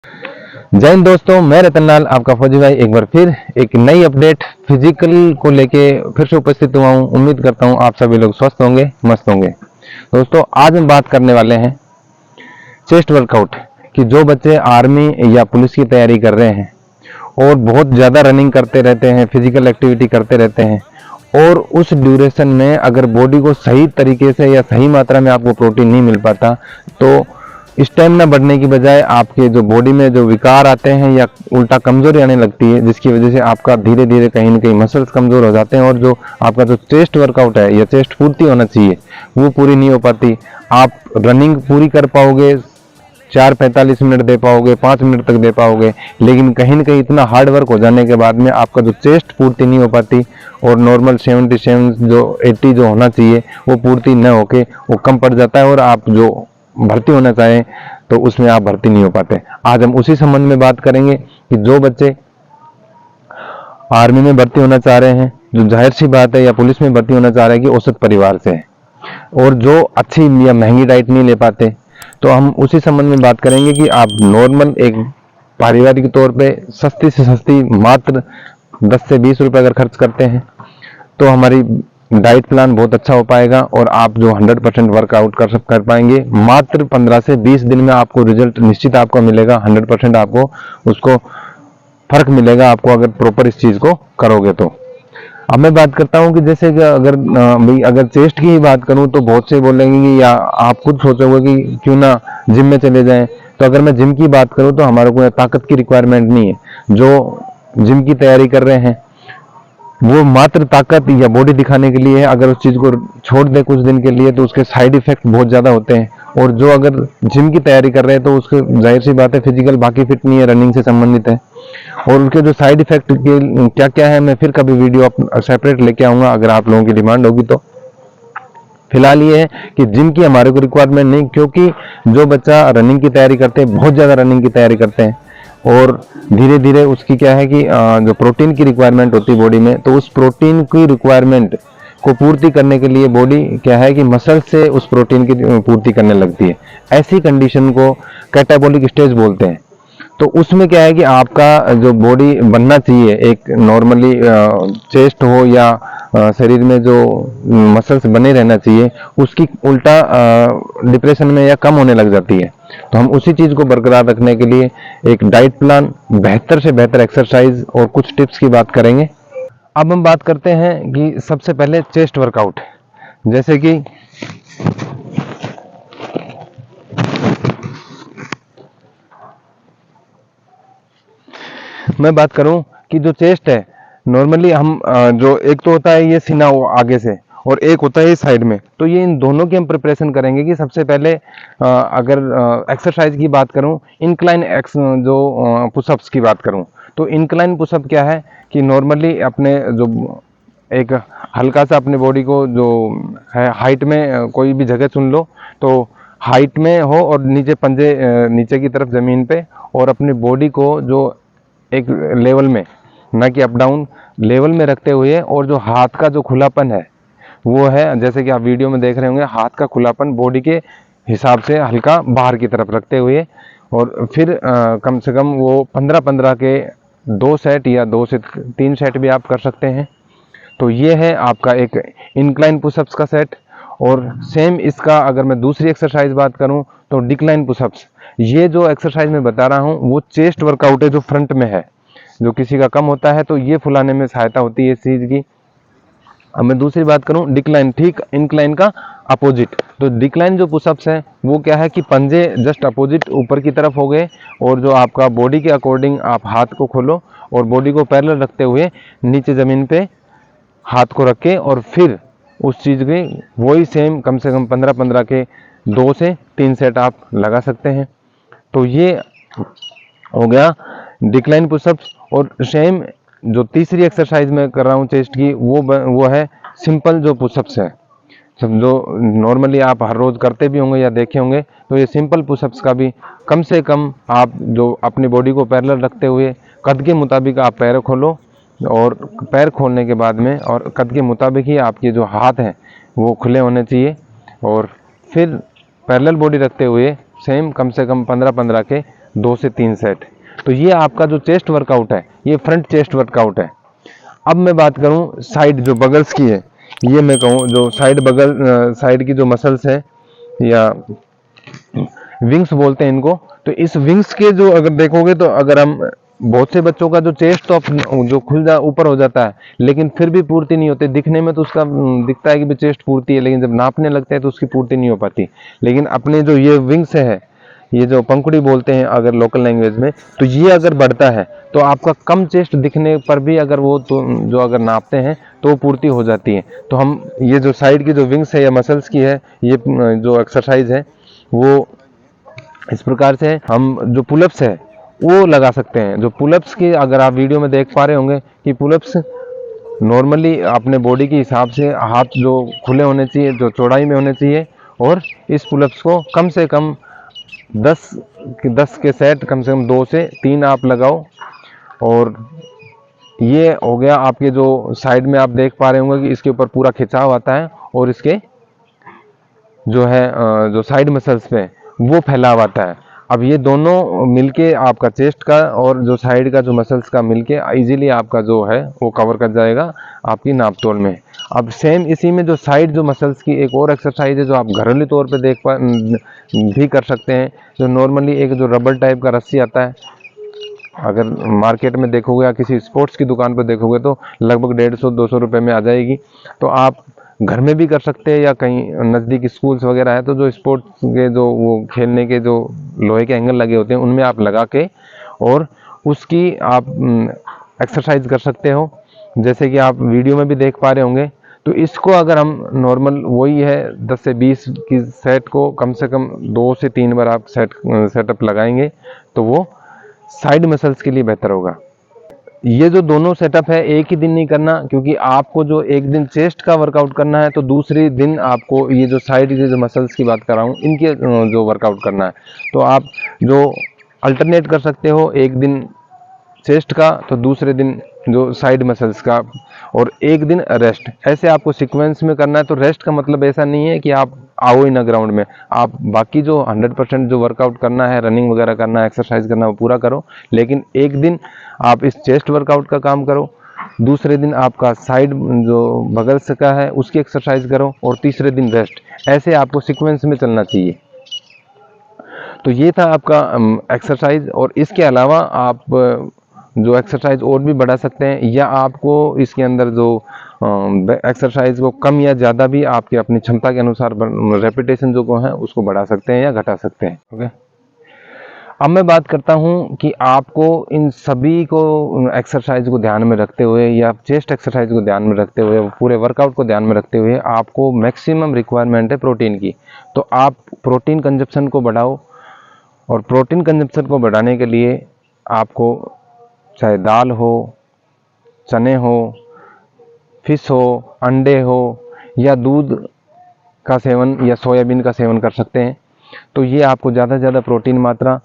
जय हिंद दोस्तों, मैं रतन लाल आपका फौजी भाई एक बार फिर एक नई अपडेट फिजिकल को लेके फिर से उपस्थित हुआ हूँ। उम्मीद करता हूँ आप सभी लोग स्वस्थ होंगे, मस्त होंगे। दोस्तों आज हम बात करने वाले हैं चेस्ट वर्कआउट कि जो बच्चे आर्मी या पुलिस की तैयारी कर रहे हैं और बहुत ज़्यादा रनिंग करते रहते हैं, फिजिकल एक्टिविटी करते रहते हैं और उस ड्यूरेशन में अगर बॉडी को सही तरीके से या सही मात्रा में आपको प्रोटीन नहीं मिल पाता तो स्टेमिना बढ़ने की बजाय आपके जो बॉडी में जो विकार आते हैं या उल्टा कमजोरी आने लगती है, जिसकी वजह से आपका धीरे धीरे कहीं ना कहीं मसल्स कमजोर हो जाते हैं और जो आपका जो चेस्ट वर्कआउट है या चेस्ट पूर्ति होना चाहिए वो पूरी नहीं हो पाती। आप रनिंग पूरी कर पाओगे, 4-45 मिनट दे पाओगे, 5 मिनट तक दे पाओगे, लेकिन कहीं ना कहीं इतना हार्ड वर्क हो जाने के बाद में आपका जो चेस्ट पूर्ति नहीं हो पाती और नॉर्मल 77 जो 80 जो होना चाहिए वो पूर्ति न होके वो कम पड़ जाता है और आप जो भर्ती होना चाहें तो उसमें आप भर्ती नहीं हो पाते। आज हम उसी संबंध में बात करेंगे कि जो बच्चे आर्मी में भर्ती होना चाह रहे हैं, जो जाहिर सी बात है, या पुलिस में भर्ती होना चाह रहे हैं कि औसत परिवार से है और जो अच्छी या महंगी डाइट नहीं ले पाते, तो हम उसी संबंध में बात करेंगे कि आप नॉर्मल एक पारिवारिक तौर पे सस्ती से सस्ती मात्र 10 से 20 रुपए अगर खर्च करते हैं तो हमारी डाइट प्लान बहुत अच्छा हो पाएगा और आप जो 100% वर्कआउट कर पाएंगे। मात्र 15 से 20 दिन में आपको रिजल्ट निश्चित आपको मिलेगा। 100% आपको उसको फर्क मिलेगा आपको अगर प्रॉपर इस चीज को करोगे तो। अब मैं बात करता हूँ कि जैसे कि अगर भाई अगर चेस्ट की ही बात करूँ तो बहुत से बोलेंगे कि या आप खुद सोचोगे कि क्यों ना जिम में चले जाएं। तो अगर मैं जिम की बात करूँ तो हमारे को ताकत की रिक्वायरमेंट नहीं है। जो जिम की तैयारी कर रहे हैं वो मात्र ताकत या बॉडी दिखाने के लिए है। अगर उस चीज को छोड़ दे कुछ दिन के लिए तो उसके साइड इफेक्ट बहुत ज्यादा होते हैं। और जो अगर जिम की तैयारी कर रहे हैं तो उसके जाहिर सी बात है फिजिकल बाकी फिट नहीं है, रनिंग से संबंधित है। और उनके जो साइड इफेक्ट के क्या क्या है मैं फिर कभी वीडियो सेपरेट लेके आऊंगा अगर आप लोगों की डिमांड होगी तो। फिलहाल ये है कि जिम की हमारे को रिक्वायरमेंट नहीं, क्योंकि जो बच्चा रनिंग की तैयारी करते हैं, बहुत ज्यादा रनिंग की तैयारी करते हैं और धीरे धीरे उसकी क्या है कि जो प्रोटीन की रिक्वायरमेंट होती है बॉडी में, तो उस प्रोटीन की रिक्वायरमेंट को पूर्ति करने के लिए बॉडी क्या है कि मसल से उस प्रोटीन की पूर्ति करने लगती है। ऐसी कंडीशन को कैटाबॉलिक स्टेज बोलते हैं। तो उसमें क्या है कि आपका जो बॉडी बनना चाहिए एक नॉर्मली चेस्ट हो या शरीर में जो मसल्स बने रहना चाहिए, उसकी उल्टा डिप्रेशन में या कम होने लग जाती है। तो हम उसी चीज को बरकरार रखने के लिए एक डाइट प्लान, बेहतर से बेहतर एक्सरसाइज और कुछ टिप्स की बात करेंगे। अब हम बात करते हैं कि सबसे पहले चेस्ट वर्कआउट। जैसे कि मैं बात करूं कि जो चेस्ट है नॉर्मली हम जो एक तो होता है ये सीना आगे से और एक होता है साइड में, तो ये इन दोनों की हम प्रिपरेशन करेंगे। कि सबसे पहले अगर एक्सरसाइज की बात करूं, इंक्लाइन एक्स जो पुशअप्स की बात करूं तो इंक्लाइन पुशअप क्या है कि नॉर्मली अपने जो एक हल्का सा अपने बॉडी को जो है हाइट में कोई भी जगह चुन लो, तो हाइट में हो और नीचे पंजे नीचे की तरफ जमीन पे, और अपनी बॉडी को जो एक लेवल में, ना कि अप डाउन लेवल में रखते हुए, और जो हाथ का जो खुलापन है वो है, जैसे कि आप वीडियो में देख रहे होंगे, हाथ का खुलापन बॉडी के हिसाब से हल्का बाहर की तरफ रखते हुए, और फिर कम से कम वो 15-15 के 2 सेट या 2 से 3 सेट भी आप कर सकते हैं। तो ये है आपका एक इंक्लाइन पुशअप्स का सेट। और सेम इसका अगर मैं दूसरी एक्सरसाइज बात करूं तो डिक्लाइन पुशअप्स। ये जो एक्सरसाइज मैं बता रहा हूं वो चेस्ट वर्कआउट है जो फ्रंट में है, जो किसी का कम होता है तो ये फुलाने में सहायता होती है इस चीज की। अब मैं दूसरी बात करूं डिक्लाइन, ठीक इंक्लाइन का अपोजिट। तो डिक्लाइन जो पुशअप्स हैं वो क्या है कि पंजे जस्ट अपोजिट ऊपर की तरफ हो गए, और जो आपका बॉडी के अकॉर्डिंग आप हाथ को खोलो और बॉडी को पैरेलल रखते हुए नीचे जमीन पे हाथ को रख के, और फिर उस चीज के वही सेम कम से कम 15-15 के 2 से 3 सेट आप लगा सकते हैं। तो ये हो गया डिक्लाइन पुशअप्स। और सेम जो तीसरी एक्सरसाइज मैं कर रहा हूँ चेस्ट की, वो है सिंपल जो पुशअप्स है, जो नॉर्मली आप हर रोज करते भी होंगे या देखे होंगे। तो ये सिंपल पुशअप्स का भी कम से कम आप जो अपनी बॉडी को पैरेलल रखते हुए कद के मुताबिक आप पैर खोलो, और पैर खोलने के बाद में और कद के मुताबिक ही आपके जो हाथ हैं वो खुले होने चाहिए, और फिर पैरेलल बॉडी रखते हुए सेम कम से कम 15-15 के 2 से 3 सेट। तो ये आपका जो चेस्ट वर्कआउट है, ये फ्रंट चेस्ट वर्कआउट है। अब मैं बात करूं साइड जो बगल्स की है, ये मैं कहूं जो साइड की जो मसल्स है या विंग्स बोलते हैं इनको, तो इस विंग्स के जो अगर देखोगे तो अगर हम बहुत से बच्चों का जो चेस्ट तो जो ऊपर हो जाता है, लेकिन फिर भी पूर्ति नहीं होती। दिखने में तो उसका दिखता है कि भी चेस्ट पूर्ति है, लेकिन जब नापने लगते हैं तो उसकी पूर्ति नहीं हो पाती। लेकिन अपने जो ये विंग्स है, ये जो पंखुड़ी बोलते हैं अगर लोकल लैंग्वेज में, तो ये अगर बढ़ता है तो आपका कम चेस्ट दिखने पर भी अगर वो तो जो अगर नापते हैं तो वो पूर्ति हो जाती है। तो हम ये जो साइड की जो विंग्स है या मसल्स की है, ये जो एक्सरसाइज है वो इस प्रकार से हम जो पुलअप्स है वो लगा सकते हैं। जो पुलअप्स की अगर आप वीडियो में देख पा रहे होंगे कि पुलअप्स नॉर्मली अपने बॉडी के हिसाब से हाथ जो खुले होने चाहिए, जो चौड़ाई में होने चाहिए, और इस पुलअप्स को कम से कम 10 के सेट कम से कम 2 से 3 आप लगाओ। और ये हो गया आपके जो साइड में आप देख पा रहे होंगे कि इसके ऊपर पूरा खिंचाव आता है और इसके जो है जो साइड मसल्स पे वो फैलाव आता है। अब ये दोनों मिलके आपका चेस्ट का और जो साइड का जो मसल्स का मिलके इजीली आपका जो है वो कवर कर जाएगा आपकी नापतोल में। अब सेम इसी में जो साइड जो मसल्स की एक और एक्सरसाइज है जो आप घरेलू तौर पे भी कर सकते हैं। जो नॉर्मली एक जो रबर टाइप का रस्सी आता है, अगर मार्केट में देखोगे या किसी स्पोर्ट्स की दुकान पर देखोगे तो लगभग 150-200 रुपये में आ जाएगी। तो आप घर में भी कर सकते हैं या कहीं नज़दीक स्कूल्स वगैरह है तो जो स्पोर्ट्स के जो वो खेलने के जो लोहे के एंगल लगे होते हैं उनमें आप लगा के और उसकी आप एक्सरसाइज कर सकते हो, जैसे कि आप वीडियो में भी देख पा रहे होंगे। तो इसको अगर हम नॉर्मल वही है 10 से 20 की सेट को कम से कम 2 से 3 बार आप सेटअप लगाएंगे तो वो साइड मसल्स के लिए बेहतर होगा। ये जो दोनों सेटअप है एक ही दिन नहीं करना, क्योंकि आपको जो एक दिन चेस्ट का वर्कआउट करना है तो दूसरे दिन आपको ये जो साइड के जो मसल्स की बात कर रहा हूँ इनके जो वर्कआउट करना है। तो आप जो अल्टरनेट कर सकते हो, एक दिन चेस्ट का तो दूसरे दिन जो साइड मसल्स का, और एक दिन रेस्ट। ऐसे आपको सीक्वेंस में करना है। तो रेस्ट का मतलब ऐसा नहीं है कि आप आओ ही ना ग्राउंड में, आप बाकी जो 100% जो वर्कआउट करना है, रनिंग वगैरह करना है, एक्सरसाइज करना है वो पूरा करो, लेकिन एक दिन आप इस चेस्ट वर्कआउट का काम करो, दूसरे दिन आपका साइड जो बगल से का है उसकी एक्सरसाइज करो, और तीसरे दिन रेस्ट। ऐसे आपको सीक्वेंस में चलना चाहिए। तो ये था आपका एक्सरसाइज। और इसके अलावा आप जो एक्सरसाइज और भी बढ़ा सकते हैं, या आपको इसके अंदर जो एक्सरसाइज को कम या ज़्यादा भी आपकी अपनी क्षमता के अनुसार रेपिटेशन जो को है उसको बढ़ा सकते हैं या घटा सकते हैं। ओके, अब मैं बात करता हूं कि आपको इन सभी को एक्सरसाइज को ध्यान में रखते हुए या चेस्ट एक्सरसाइज को ध्यान में रखते हुए, पूरे वर्कआउट को ध्यान में रखते हुए आपको मैक्सिमम रिक्वायरमेंट है प्रोटीन की। तो आप प्रोटीन कंजप्शन को बढ़ाओ, और प्रोटीन कंजप्शन को बढ़ाने के लिए आपको चाहे दाल हो, चने हो, फिश हो, अंडे हो, या दूध का सेवन या सोयाबीन का सेवन कर सकते हैं। तो ये आपको ज़्यादा से ज़्यादा प्रोटीन मात्रा।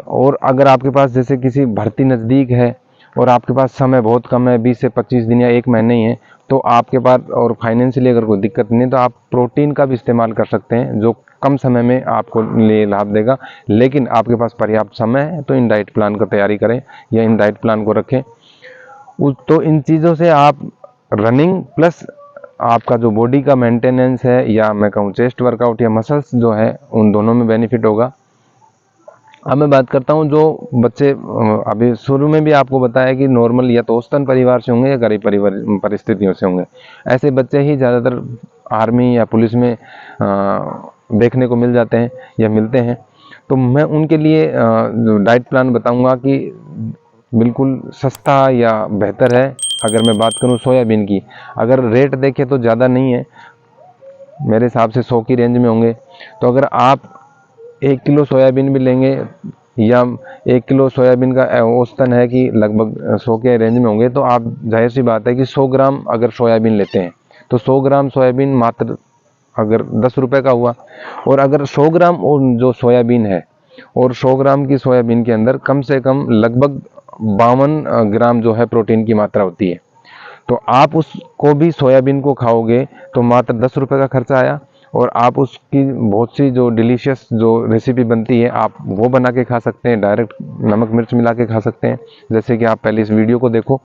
और अगर आपके पास जैसे किसी भर्ती नज़दीक है और आपके पास समय बहुत कम है, 20 से 25 दिन या 1 महीने ही है, तो आपके पास और फाइनेंशियली अगर कोई दिक्कत नहीं है तो आप प्रोटीन का भी इस्तेमाल कर सकते हैं, जो कम समय में आपको लिए लाभ देगा। लेकिन आपके पास पर्याप्त समय है तो इन डाइट प्लान को तैयारी करें या इन डाइट प्लान को रखें। तो इन चीज़ों से आप रनिंग प्लस आपका जो बॉडी का मेंटेनेंस है, या मैं कहूँ चेस्ट वर्कआउट या मसल्स जो है, उन दोनों में बेनिफिट होगा। अब मैं बात करता हूँ जो बच्चे अभी शुरू में भी आपको बताया कि नॉर्मल या तो औसतन परिवार से होंगे या गरीब परिस्थितियों से होंगे, ऐसे बच्चे ही ज़्यादातर आर्मी या पुलिस में देखने को मिल जाते हैं या मिलते हैं। तो मैं उनके लिए डाइट प्लान बताऊंगा कि बिल्कुल सस्ता या बेहतर है। अगर मैं बात करूं सोयाबीन की, अगर रेट देखें तो ज़्यादा नहीं है, मेरे हिसाब से 100 की रेंज में होंगे। तो अगर आप 1 किलो सोयाबीन भी लेंगे, या 1 किलो सोयाबीन का औसतन है कि लगभग 100 के रेंज में होंगे, तो आप जाहिर सी बात है कि 100 ग्राम अगर सोयाबीन लेते हैं तो 100 ग्राम सोयाबीन मात्र अगर 10 रुपये का हुआ। और अगर 100 ग्राम जो सोयाबीन है, और 100 ग्राम की सोयाबीन के अंदर कम से कम लगभग 52 ग्राम जो है प्रोटीन की मात्रा होती है। तो आप उसको भी सोयाबीन को खाओगे तो मात्र 10 रुपये का खर्चा आया, और आप उसकी बहुत सी जो डिलीशियस जो रेसिपी बनती है आप वो बना के खा सकते हैं, डायरेक्ट नमक मिर्च मिला के खा सकते हैं। जैसे कि आप पहले इस वीडियो को देखो।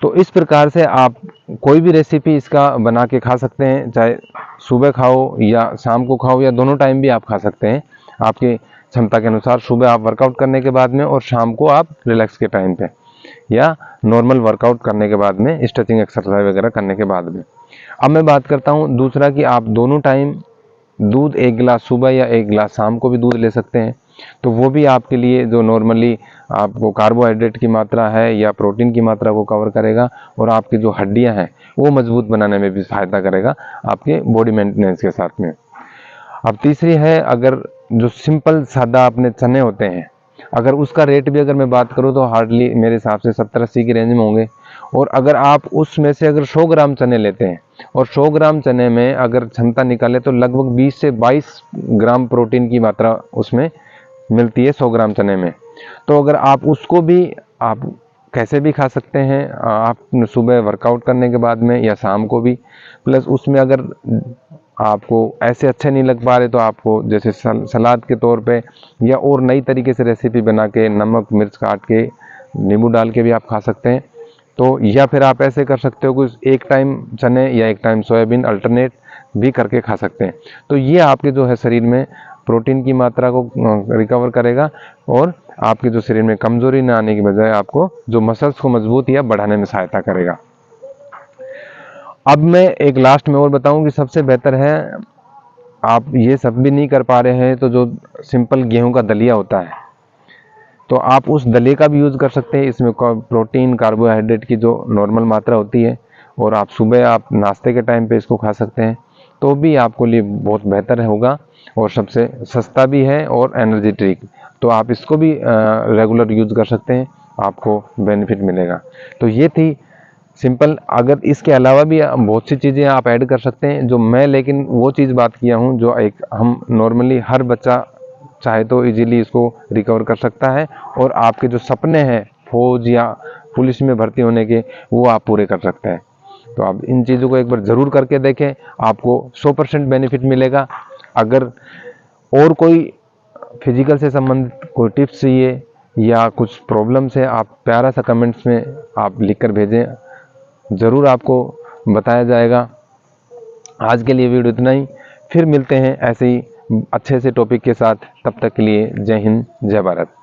तो इस प्रकार से आप कोई भी रेसिपी इसका बना के खा सकते हैं, चाहे सुबह खाओ या शाम को खाओ या दोनों टाइम भी आप खा सकते हैं आपकी क्षमता के अनुसार। सुबह आप वर्कआउट करने के बाद में और शाम को आप रिलैक्स के टाइम पे या नॉर्मल वर्कआउट करने के बाद में, स्ट्रेचिंग एक्सरसाइज वगैरह करने के बाद में। अब मैं बात करता हूँ दूसरा कि आप दोनों टाइम दूध 1 गिलास सुबह या 1 गिलास शाम को भी दूध ले सकते हैं। तो वो भी आपके लिए जो नॉर्मली आपको कार्बोहाइड्रेट की मात्रा है या प्रोटीन की मात्रा को कवर करेगा और आपकी जो हड्डियां हैं वो मजबूत बनाने में भी सहायता करेगा आपके बॉडी मेंटेनेंस के साथ में। अब तीसरी है, अगर जो सिंपल सादा अपने चने होते हैं, अगर उसका रेट भी अगर मैं बात करूं तो हार्डली मेरे हिसाब से 70-80 की रेंज में होंगे। और अगर आप उसमें से अगर 100 ग्राम चने लेते हैं और 100 ग्राम चने में अगर क्षमता निकाले तो लगभग 20 से 22 ग्राम प्रोटीन की मात्रा उसमें मिलती है 100 ग्राम चने में। तो अगर आप उसको भी आप कैसे भी खा सकते हैं, आप सुबह वर्कआउट करने के बाद में या शाम को भी। प्लस उसमें अगर आपको ऐसे अच्छे नहीं लग पा रहे तो आपको जैसे सलाद के तौर पे या और नई तरीके से रेसिपी बना के नमक मिर्च काट के नींबू डाल के भी आप खा सकते हैं। तो या फिर आप ऐसे कर सकते हो कि एक टाइम चने या एक टाइम सोयाबीन अल्टरनेट भी करके खा सकते हैं। तो ये आपके जो है शरीर में प्रोटीन की मात्रा को रिकवर करेगा और आपके जो शरीर में कमजोरी न आने की बजाय आपको जो मसल्स को मजबूत या बढ़ाने में सहायता करेगा। अब मैं एक लास्ट में और बताऊं कि सबसे बेहतर है, आप ये सब भी नहीं कर पा रहे हैं तो जो सिंपल गेहूं का दलिया होता है तो आप उस दलिया का भी यूज़ कर सकते हैं। इसमें प्रोटीन कार्बोहाइड्रेट की जो नॉर्मल मात्रा होती है और आप सुबह आप नाश्ते के टाइम पे इसको खा सकते हैं तो भी आपको लिए बहुत बेहतर होगा और सबसे सस्ता भी है और एनर्जी ड्रिंक। तो आप इसको भी रेगुलर यूज़ कर सकते हैं, आपको बेनिफिट मिलेगा। तो ये थी सिंपल। अगर इसके अलावा भी बहुत सी चीज़ें आप ऐड कर सकते हैं जो मैं लेकिन वो चीज़ बात किया हूँ जो एक हम नॉर्मली हर बच्चा चाहे तो इजीली इसको रिकवर कर सकता है और आपके जो सपने हैं फौज या पुलिस में भर्ती होने के वो आप पूरे कर सकते हैं। तो आप इन चीज़ों को एक बार ज़रूर करके देखें, आपको 100% बेनिफिट मिलेगा। अगर और कोई फिजिकल से संबंधित कोई टिप्स चाहिए या कुछ प्रॉब्लम्स है, आप प्यारा सा कमेंट्स में आप लिख कर भेजें, ज़रूर आपको बताया जाएगा। आज के लिए वीडियो इतना ही, फिर मिलते हैं ऐसे ही अच्छे से टॉपिक के साथ। तब तक के लिए जय हिंद जय भारत।